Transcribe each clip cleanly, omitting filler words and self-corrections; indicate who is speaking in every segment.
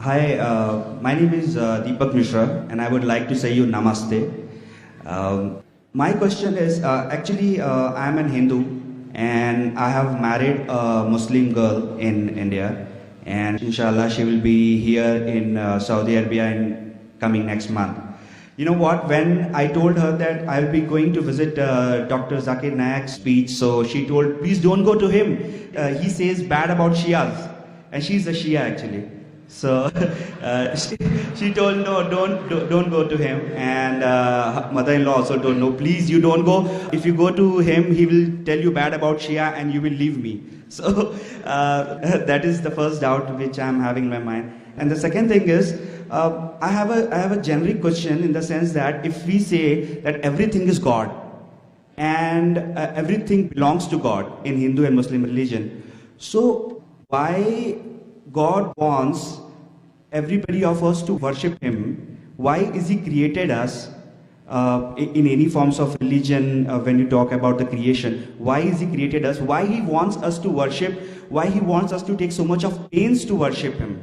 Speaker 1: Hi, my name is Deepak Mishra, and I would like to say you namaste. My question is I'm an Hindu, and I have married a Muslim girl in India, and inshallah, she will be here in Saudi Arabia in coming next month. You know what? When I told her that I'll be going to visit Dr. Zakir Naik's speech, so she told, please don't go to him. He says bad about Shias, and she's a Shia actually. So she told no, don't go to him. And her mother-in-law also told no, please you don't go. If you go to him, he will tell you bad about Shia, and you will leave me. So that is the first doubt which I'm having in my mind. And the second thing is, I have a generic question in the sense that if we say that everything is God and everything belongs to God in Hindu and Muslim religion, so why God wants everybody of us to worship Him? Why is He created us in any forms of religion? When you talk about the creation, why is He created us? Why He wants us to worship? Why He wants us to take so much of pains to worship Him?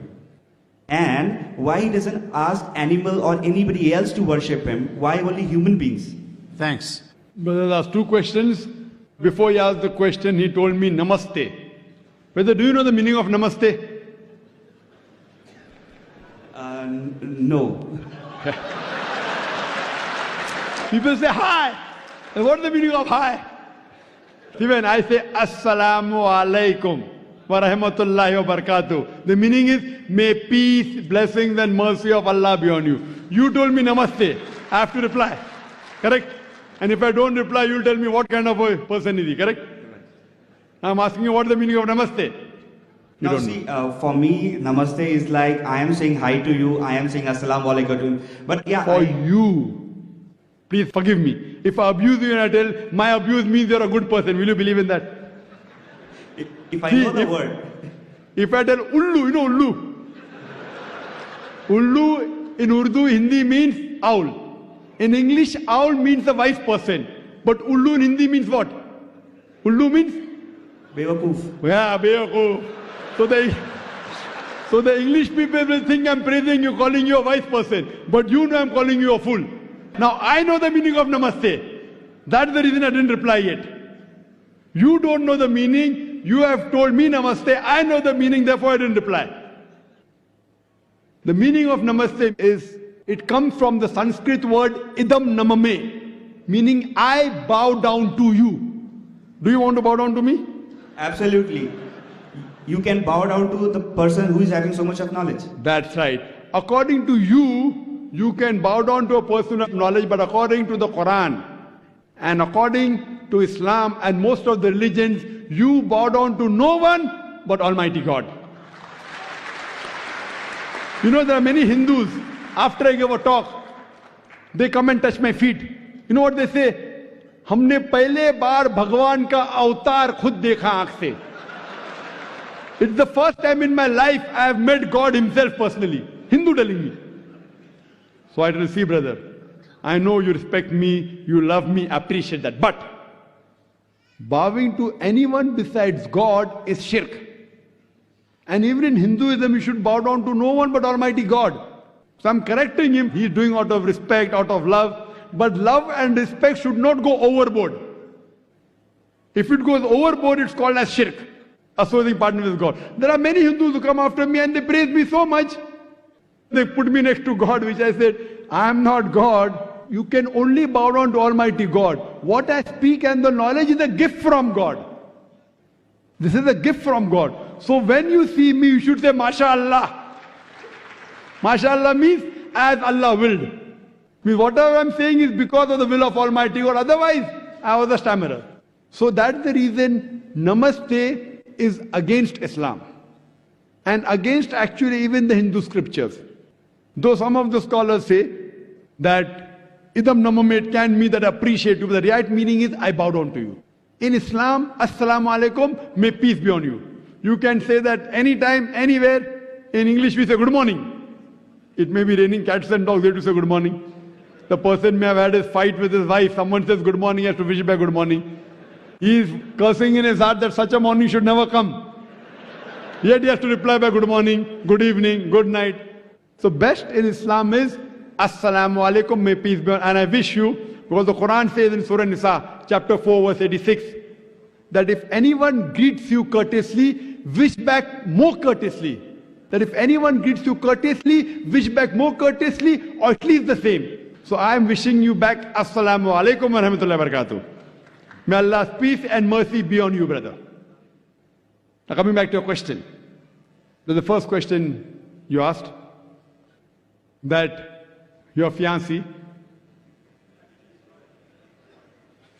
Speaker 1: And why He doesn't ask animal or anybody else to worship Him? Why only human beings?
Speaker 2: Thanks.
Speaker 3: Brother asked two questions. Before he asked the question, he told me namaste. Brother, do you know the meaning of namaste?
Speaker 1: No.
Speaker 3: People say hi. And what is the meaning of hi? Even I say assalamu alaikum wa rahmatullahi wa barakatuh. The meaning is may peace, blessings and mercy of Allah be on you. You told me namaste. I have to reply. Correct? And if I don't reply, you'll tell me what kind of a person is he. Correct? I'm asking you what is the meaning of namaste.
Speaker 1: Now see, for me, namaste is like I am saying hi to you, I am saying assalamu alaikum to you. But yeah,
Speaker 3: for you, please forgive me. If I abuse you and I tell my abuse means you're a good person, will you believe in that?
Speaker 1: If I know the word.
Speaker 3: If I tell ullu, you know ullu. Ullu in Urdu, Hindi means owl. In English, owl means a wise person. But ullu in Hindi means what? Ullu means?
Speaker 1: Bewakoof.
Speaker 3: Yeah, bewakoof. So the English people will think I'm praising you, calling you a wise person. But you know I'm calling you a fool. Now I know the meaning of namaste. That's the reason I didn't reply yet. You don't know the meaning. You have told me namaste. I know the meaning, therefore I didn't reply. The meaning of namaste is, it comes from the Sanskrit word idam namame, meaning I bow down to you. Do you want to bow down to me?
Speaker 1: Absolutely. You can bow down to the person who is having so much of knowledge.
Speaker 3: That's right. According to you, you can bow down to a person of knowledge, but according to the Quran and according to Islam and most of the religions, you bow down to no one but Almighty God. You know, there are many Hindus, after I give a talk, they come and touch my feet. You know what they say? हमने पहले बार भगवान का अवतार खुद देखा आंख से. It's the first time in my life I have met God Himself personally. Hindu telling me. So I tell you, see brother, I know you respect me, you love me, appreciate that. But bowing to anyone besides God is shirk. And even in Hinduism, you should bow down to no one but Almighty God. So I'm correcting him. He's doing out of respect, out of love. But love and respect should not go overboard. If it goes overboard, it's called as shirk. Associating partner with God. There are many Hindus who come after me and they praise me so much. They put me next to God, which I said, I am not God. You can only bow down to Almighty God. What I speak and the knowledge is a gift from God. This is a gift from God. So when you see me, you should say, MashaAllah. MashaAllah means as Allah willed. Means whatever I'm saying is because of the will of Almighty God. Otherwise, I was a stammerer. So that's the reason Namaste is against Islam and against actually even the Hindu scriptures. Though some of the scholars say that idam namame can mean that I appreciate you, but the right meaning is I bow down to you. In Islam, assalamu alaikum, may peace be on you. You can say that anytime, anywhere. In English we say good morning. It may be raining cats and dogs, they have to say good morning. The person may have had a fight with his wife, someone says good morning, he has to wish back good morning. He is cursing in his heart that such a morning should never come. Yet he has to reply by good morning, good evening, good night. So best in Islam is Assalamu alaikum, may peace be on. And I wish you, because the Quran says in Surah Nisa, chapter 4, verse 86, that if anyone greets you courteously, wish back more courteously. That if anyone greets you courteously, wish back more courteously, or at least the same. So I am wishing you back Assalamu alaikum wa rahmatullahi wa barakatuh. May Allah's peace and mercy be on you, brother. Now coming back to your question. The first question you asked, that your fiancée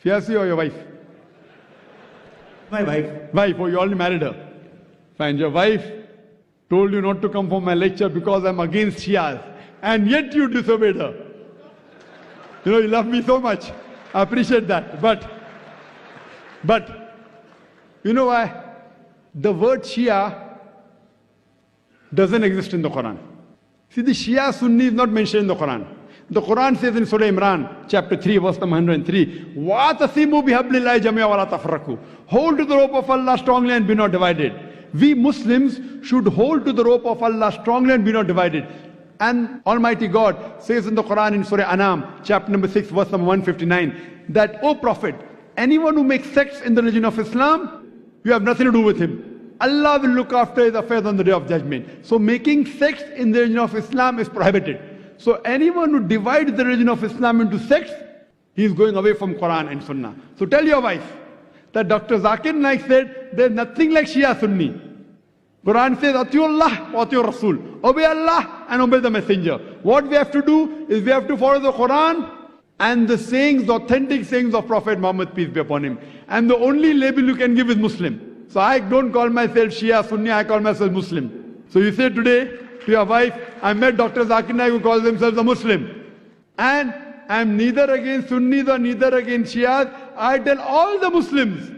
Speaker 3: or your wife?
Speaker 1: My wife.
Speaker 3: Wife, oh, you already married her. Fine, your wife told you not to come for my lecture because I'm against Shias. And yet you disobeyed her. You know, you love me so much. I appreciate that. But, you know why? The word Shia doesn't exist in the Quran. See, the Shia Sunni is not mentioned in the Quran. The Quran says in Surah Imran, chapter 3, verse number 103, وَاتَصِمُوا بِحَبْلِ اللَّهِ جَمِيعًا وَلَا تَفْرَقُوا. Hold to the rope of Allah strongly and be not divided. We Muslims should hold to the rope of Allah strongly and be not divided. And Almighty God says in the Quran in Surah Anam, chapter number 6, verse number 159, that, O Prophet, anyone who makes sects in the religion of Islam, you have nothing to do with him. Allah will look after his affairs on the day of judgment. So making sects in the religion of Islam is prohibited. So anyone who divides the religion of Islam into sects, he is going away from Quran and Sunnah. So tell your wife that Dr. Zakir Naik said, there is nothing like Shia Sunni. Quran says, Atiullah wa Atiur Rasul. Obey Allah and obey the Messenger. What we have to do is we have to follow the Quran and the sayings, the authentic sayings of Prophet Muhammad, peace be upon him. And the only label you can give is Muslim. So I don't call myself Shia Sunni, I call myself Muslim. So you say today to your wife, I met Dr. Zakir Naik who calls themselves a Muslim. And I'm neither against Sunnis or neither against Shias. I tell all the Muslims,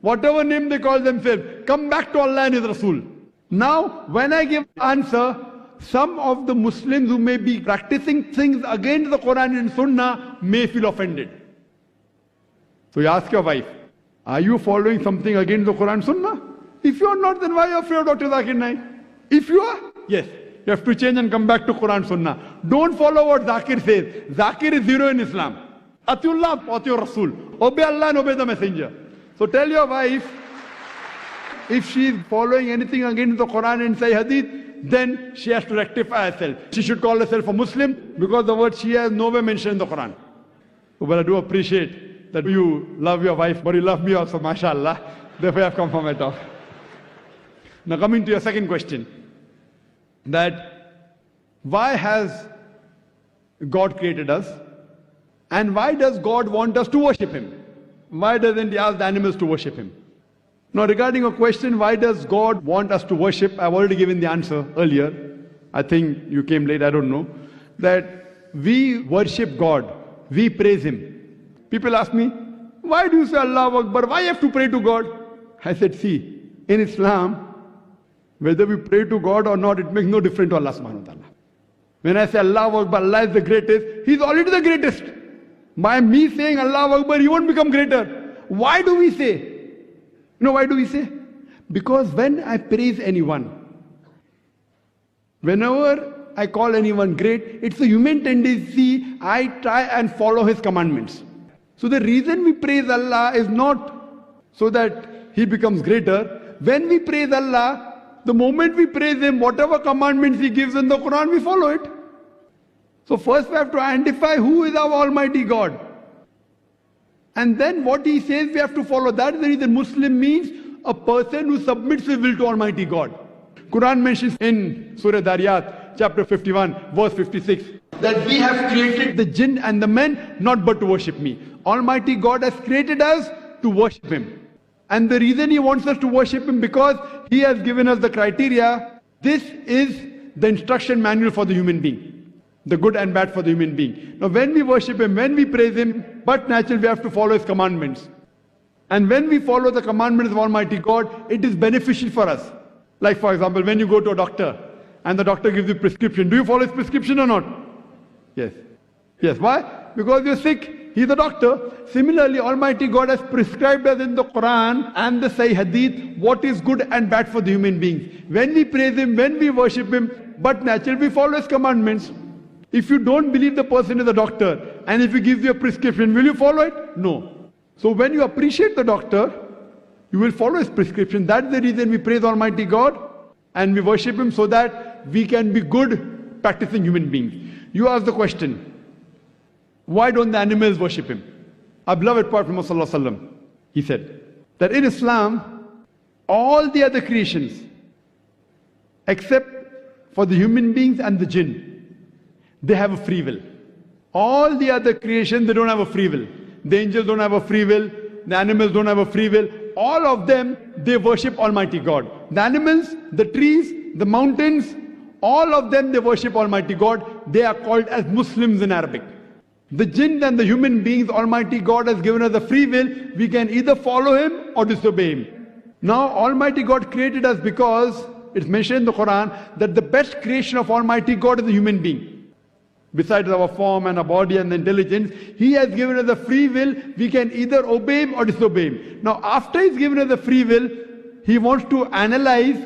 Speaker 3: whatever name they call themselves, come back to Allah and His Rasul. Now, when I give answer, some of the Muslims who may be practicing things against the Quran and Sunnah may feel offended. So you ask your wife, are you following something against the Quran and Sunnah? If you are not, then why are you afraid of Dr. Zakir Naik? If you are, yes, you have to change and come back to Quran and Sunnah. Don't follow what Zakir says. Zakir is zero in Islam. Atiullah, Atiur Rasul. Obey Allah and obey the Messenger. So tell your wife, if she is following anything against the Quran and Sahih Hadith, then she has to rectify herself. She should call herself a Muslim because the word Shia is nowhere mentioned in the Quran. But I do appreciate that you love your wife, but you love me also, mashallah. Therefore I have come for my talk. Now coming to your second question, that why has God created us? And why does God want us to worship Him? Why doesn't He ask the animals to worship Him? Now regarding a question, why does God want us to worship? I've already given the answer earlier. I think you came late, I don't know. That we worship God, we praise Him. People ask me, why do you say Allahu Akbar? Why have to pray to God? I said, see, in Islam, whether we pray to God or not, it makes no difference to Allah subhanahu wa ta'ala. When I say Allahu Akbar, Allah is the greatest, He's already the greatest. By me saying Allahu Akbar, He won't become greater. Why do we say? You know why do we say? Because when I praise anyone, whenever I call anyone great, it's a human tendency, I try and follow His commandments. So the reason we praise Allah is not so that He becomes greater. When we praise Allah, the moment we praise Him, whatever commandments He gives in the Quran, we follow it. So first we have to identify who is our Almighty God. And then what He says we have to follow. That is the reason Muslim means a person who submits his will to Almighty God. Quran mentions in Surah Dariyat, chapter 51, verse 56, that we have created the jinn and the men not but to worship me. Almighty God has created us to worship Him. And the reason He wants us to worship Him, because He has given us the criteria. This is the instruction manual for the human being, the good and bad for the human being. Now when we worship Him, when we praise Him, but naturally we have to follow His commandments. And when we follow the commandments of Almighty God, it is beneficial for us. Like for example, when you go to a doctor and the doctor gives you prescription, do you follow his prescription or not? Yes. Yes. Why? Because you're sick. He's a doctor. Similarly, Almighty God has prescribed us in the Quran and the Sahih Hadith what is good and bad for the human beings. When we praise Him, when we worship Him, but naturally we follow his commandments. If you don't believe the person is a doctor, and if he gives you a prescription, will you follow it? No. So when you appreciate the doctor, you will follow his prescription. That's the reason we praise Almighty God and we worship him, so that we can be good practicing human beings. You ask the question, why don't the animals worship him? Our beloved Prophet Muhammad, he said that in Islam, all the other creations, except for the human beings and the jinn, they have a free will. All the other creations, they don't have a free will. The angels don't have a free will. The animals don't have a free will. All of them, they worship Almighty God. The animals, the trees, the mountains, all of them, they worship Almighty God. They are called as Muslims in Arabic. The jinn and the human beings, Almighty God has given us a free will. We can either follow him or disobey him. Now, Almighty God created us because it's mentioned in the Quran that the best creation of Almighty God is the human being. Besides our form and our body and the intelligence, he has given us a free will. We can either obey him or disobey him. Now, after he's given us a free will, he wants to analyze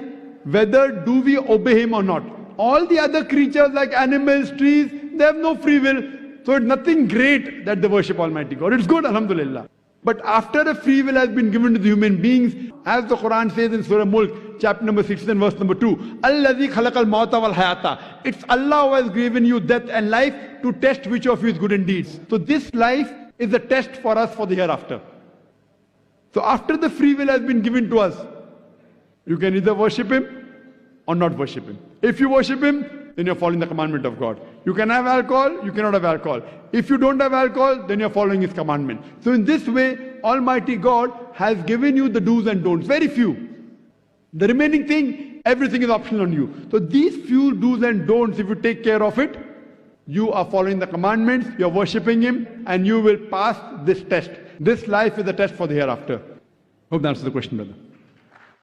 Speaker 3: whether do we obey him or not. All the other creatures like animals, trees, they have no free will. So it's nothing great that they worship Almighty God. It's good, alhamdulillah. But after a free will has been given to the human beings, as the Quran says in Surah Mulk, chapter number 16, verse number 2, Alladhi khalaqal mauta wal hayata. It's Allah who has given you death and life to test which of you is good in deeds. So this life is a test for us for the hereafter. So after the free will has been given to us, you can either worship him or not worship him. If you worship him, then you're following the commandment of God. You can have alcohol, you cannot have alcohol. If you don't have alcohol, then you're following his commandment. So in this way, Almighty God has given you the do's and don'ts, very few. The remaining thing, everything is optional on you. So these few do's and don'ts, if you take care of it, you are following the commandments, you're worshipping him, and you will pass this test. This life is a test for the hereafter. Hope that answers the question, brother.